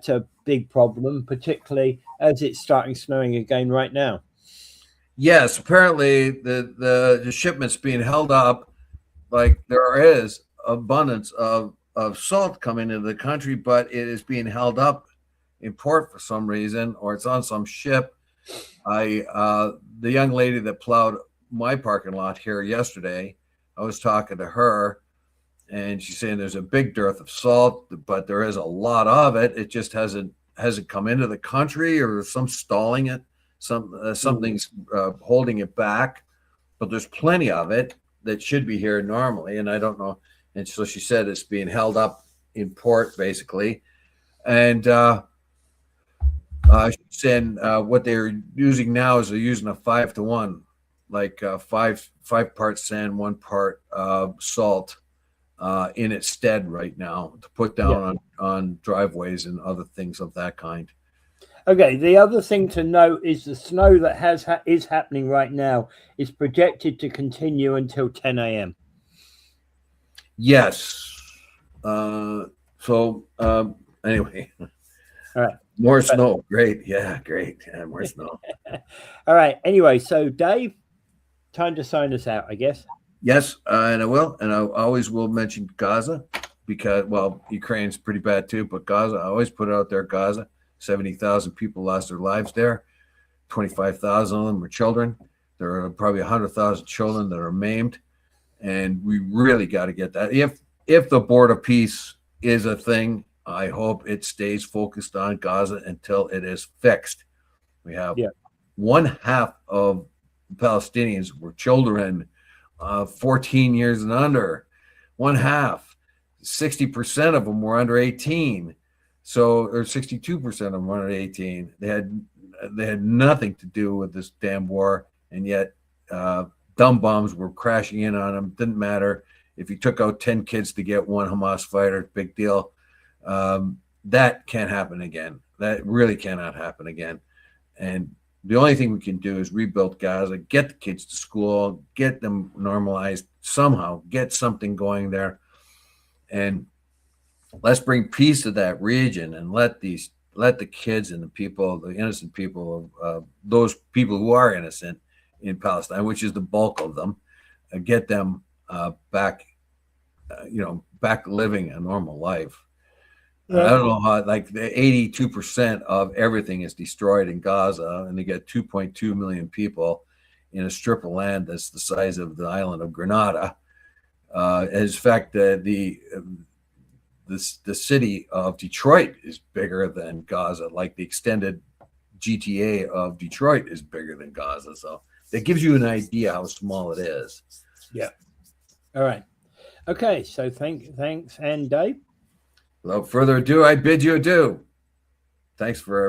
a big problem, particularly as it's starting snowing again right now. Yes, apparently the shipments being held up, like there is abundance of salt coming into the country, but it is being held up in port for some reason, or it's on some ship. The young lady that plowed my parking lot here yesterday, I was talking to her, and she's saying there's a big dearth of salt, but there is a lot of it. It just hasn't come into the country, or some stalling it. Something's holding it back, but there's plenty of it that should be here normally, and I don't know. And so she said it's being held up in port, basically. And she's saying what they're using now is they're using a 5-to-1, like 5 parts sand, 1 part salt in its stead right now to put down on driveways and other things of that kind. Okay, the other thing to note is the snow that is happening right now is projected to continue until 10 a.m. Yes. So anyway, all right. More snow. Great. Yeah, great. Yeah, more snow. All right. Anyway, so Dave, time to sign us out, I guess. Yes, and I will. And I always will mention Gaza because, well, Ukraine's pretty bad too, but Gaza, I always put it out there Gaza. 70,000 people lost their lives there. 25,000 of them were children. There are probably 100,000 children that are maimed. And we really got to get that. If the board of peace is a thing, I hope it stays focused on Gaza until it is fixed. We have one half of Palestinians were children, 14 years and under. One half, 60% of them were under 18. So, or 62% of them were under 18. They had nothing to do with this damn war, and yet dumb bombs were crashing in on them. Didn't matter if you took out 10 kids to get one Hamas fighter. Big deal. That can't happen again. That really cannot happen again. And the only thing we can do is rebuild Gaza, get the kids to school, get them normalized somehow, get something going there, and let's bring peace to that region and let the kids and the people, the innocent people, those people who are innocent in Palestine, which is the bulk of them, get them back, back living a normal life. I don't know how, like, the 82% of everything is destroyed in Gaza, and they get 2.2 million people in a strip of land that's the size of the island of Grenada. In fact, the city of Detroit is bigger than Gaza. Like, the extended GTA of Detroit is bigger than Gaza. So that gives you an idea how small it is. Yeah. All right. Okay. So thanks, and Dave. Without further ado, I bid you adieu. Thanks for